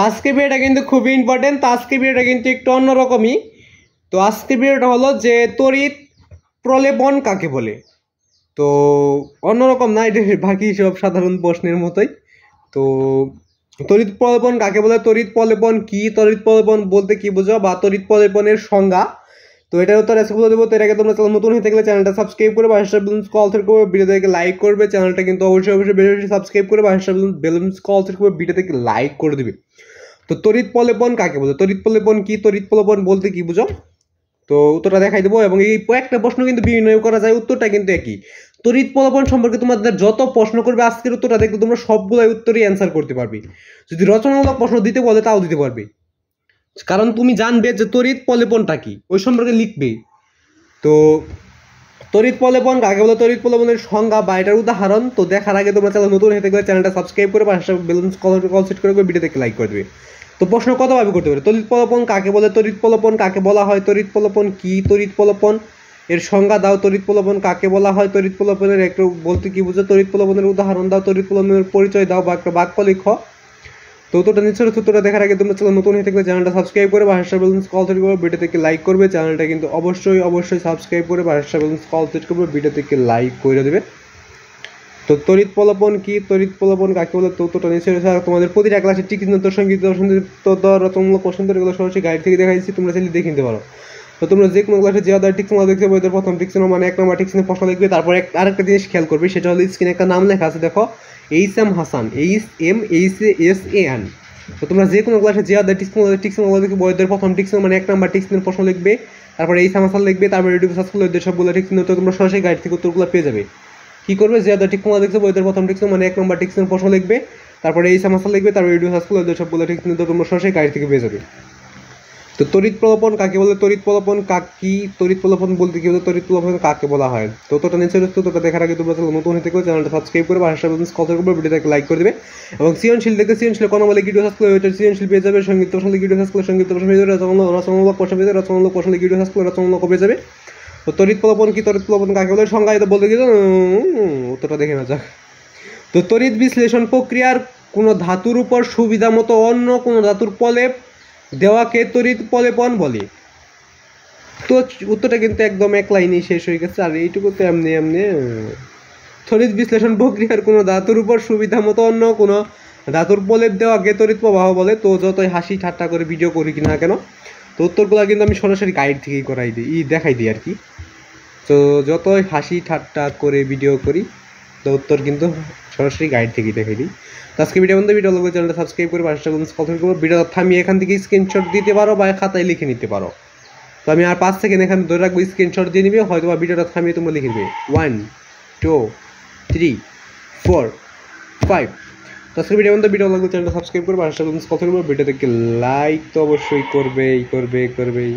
আজকে ভিডিওটা কিন্তু খুবই ইম্পর্টেন্ট। তো আজকে ভিডিওটা কিন্তু একটু অন্যরকমই। তো আজকে ভিডিওটা হলো যে তড়িৎ প্রলেপন কাকে বলে। তো অন্যরকম না, এটা বাকি সব সাধারণ প্রশ্নের মতোই। তো তড়িৎ প্রলেপন কাকে বলে, তড়িৎ প্রলেপন কি, তড়িৎ প্রলেপন বলতে কি বোঝো বা তড়িৎ প্রলেপনের সংজ্ঞা, তো এটার উত্তর আজকে বলে দেবো। তো এর আগে তোমরা চ্যানেল নতুন হয়ে থাকলে চ্যানেলটা সাবস্ক্রাইব করে বাসার বেলুন কল থেকে ভিডিও থেকে লাইক করবে। চ্যানেলটা কিন্তু অবশ্যই বেশি সাবস্ক্রাইব করে বাসার বেলুন কল থেকে ভিডিও থেকে লাইক করে দিবে। তো তড়িৎ প্রলেপন কাকে বলে, তড়িৎ প্রলেপন কি, তড়িৎ প্রলেপন বলতে কি বুঝো, তো উত্তরটা দেখাই দেবো। এবং এই একটা প্রশ্ন কিন্তু বিভিন্ন করা যায়, উত্তরটা কিন্তু একই। তড়িৎ প্রলেপন সম্পর্কে তোমাদের যত প্রশ্ন করবে আজকের উত্তরটা দেখলে তোমরা সবগুলোই উত্তরই অ্যান্সার করতে পারবে। যদি রচনামূলক প্রশ্ন দিতে বলে তাও দিতে পারবে, কারণ তুমি জানবে যে তড়িৎ প্রলেপনটা কি, ওই সম্পর্কে লিখবে। তো তড়িৎ প্রলেপন কাকে বলে, তড়িৎ প্রলেপনের সংজ্ঞা বা এটার উদাহরণ তো দেখার আগে তোমরা চ্যানেল নতুন হয়ে থাকলে চ্যানেলটা সাবস্ক্রাইব করে পাশে বেলুন কল সেট করে ভিডিও থেকে লাইক করে দেবে। তো প্রশ্ন কতভাবে করতে পারে, তড়িৎ প্রলেপন কাকে বলে, তড়িৎ প্রলেপন কাকে বলা হয়, তড়িৎ প্রলেপন কি, তড়িৎ প্রলেপন এর সংজ্ঞা দাও, তড়িৎ প্রলেপন কাকে বলা হয়, তড়িৎ প্রলেপনের একটু বলতে কি বুঝো, তড়িৎ প্রলেপনের উদাহরণ দাও, তড়িৎ প্রলেপনের পরিচয় দাও বা একটা বাক্য লিখো। তো উত্তরটা নিশ্চয় উত্তরটা দেখার আগে তোমরা চ্যানেল নতুন হয়ে থাকলে চ্যানেলটা সাবস্ক্রাইব করে বাসার বেলুন কল সেট করে ভিডিও থেকে লাইক করবে। চ্যানেলটা কিন্তু অবশ্যই সাবস্ক্রাইব করে বাসার বেলুন কল সেট করবে, ভিডিও থেকে লাইক করে দেবে। তো তড়িৎ প্রলেপন কি, তড়িৎ প্রলেপন কাকে বলে, তো উত্তরটা নিশ্চয় তোমাদের প্রতিটা ক্লাসে টিকিট সঙ্গীত রচনামূলক প্রশ্ন এগুলো সরাসরি গাইড থেকে দেখাইছি, তোমরা চাইলে দেখে নিতে পারো। তো তোমরা যে কোনো ক্লাসে যে আদার টিক্স দেখতে বইদের প্রথম টিক্স মানে 1 নম্বর টিক্সে প্রশ্ন লিখবে। তারপর আরেকটা জিনিস খেয়াল করবে, সেটা হলো স্ক্রিনে একটা নাম লেখা আছে, দেখো HM হাসান, HMHASAN। তো তোমরা যে কোনো ক্লাসে যে আদার টিক্স দেখবে বইদের প্রথম টিক্স মানে 1 নম্বর টিক্সের প্রশ্ন লিখবে, তারপর HM হাসান লিখবে, তারপর ইউটিউব সার্চ করলে ওদের সবগুলো টিক্স তো তোমরা সরাসরি গাইড থেকে উত্তরগুলো পেয়ে যাবে। কি করবে, যে আদার টিক্স দেখছে বইদের প্রথম টিক্স মানে 1 নম্বর টিক্সের প্রশ্ন লিখবে, তারপরে HM হাসান লিখবে, তারপর ইউটিউব সার্চ করলে ওদের সবগুলো টিক্স তো তোমরা সরাসরি গাইড থেকে পেয়ে যাবে। তো তড়িৎ প্রলেপন কাকে বলে, তড়িৎ প্রলেপন কি, তড়িৎ প্রলেপন বলতে কি বলে, তড়িৎ প্রলেপন কাকে বলা হয়। তো তোটা নিচে তোটা দেখার আগে তোমরা নতুন হতে গেলে চ্যানেলটা সাবস্ক্রাইব করে বাসার বেলুন কল করবে, ভিডিওটাকে লাইক করে দেবে। এবং সৃজনশীল দেখতে সৃজনশীল কোনো বলে ভিডিও সার্চ করলে ওইটা সৃজনশীল পেয়ে যাবে, সঙ্গীত প্রশ্ন ভিডিও সার্চ করলে সঙ্গীত প্রশ্ন পেয়ে যাবে, রচনামূলক প্রশ্ন পেয়ে যাবে, রচনামূলক প্রশ্ন ভিডিও সার্চ করলে রচনামূলক পেয়ে যাবে। তো তড়িৎ প্রলেপন কি, তড়িৎ প্রলেপন কাকে বলে সংজ্ঞা এটা বলতে গেলে উত্তরটা দেখে না যাক। তো তড়িৎ বিশ্লেষণ প্রক্রিয়ার কোনো ধাতুর উপর সুবিধা মতো অন্য কোনো ধাতুর প্রলেপ দেওয়াকে তড়িৎ প্রলেপন বলে। তো উত্তরটা কিন্তু একদম এক লাইনেই শেষ হয়ে গেছে। আর এইটুকুতে এমনি তড়িৎ বিশ্লেষণ প্রক্রিয়ার কোনো ধাতুর উপর সুবিধা মতো অন্য কোনো ধাতুর প্রলেপ দেওয়াকে তড়িৎ প্রবাহ বলে। তো যতই হাসি ঠাট্টা করে ভিডিও করি কিনা কেন, তো উত্তরগুলো কিন্তু আমি সরাসরি গাইড থেকেই করাই দিই, দেখাই দিই আর কি। তো যতই হাসি ঠাট্টা করে ভিডিও করি, তো উত্তর কিন্তু সরাসরি গাইড থেকেই দেখাই দিই। তো আজকে ভিডিও লাগবে, চ্যানেলটা সাবস্ক্রাইব করে পাশে ভিডিও থামিয়ে এখান থেকে স্ক্রিনশট দিতে পারো বা খাতায় লিখে নিতে পারো। তো আমি আর 5 সেকেন্ড এখানে ধরে রাখবো, স্ক্রিনশট দিয়ে নিবে, হয়তো বা ভিডিওটা থামিয়ে তোমরা লিখে নেবে 1 2 3 4 5। তো আজকে ভিডিও লাগবে, চ্যানেলটা সাবস্ক্রাইব করে পাশে ভিডিও থেকে লাইক তো অবশ্যই করবেই।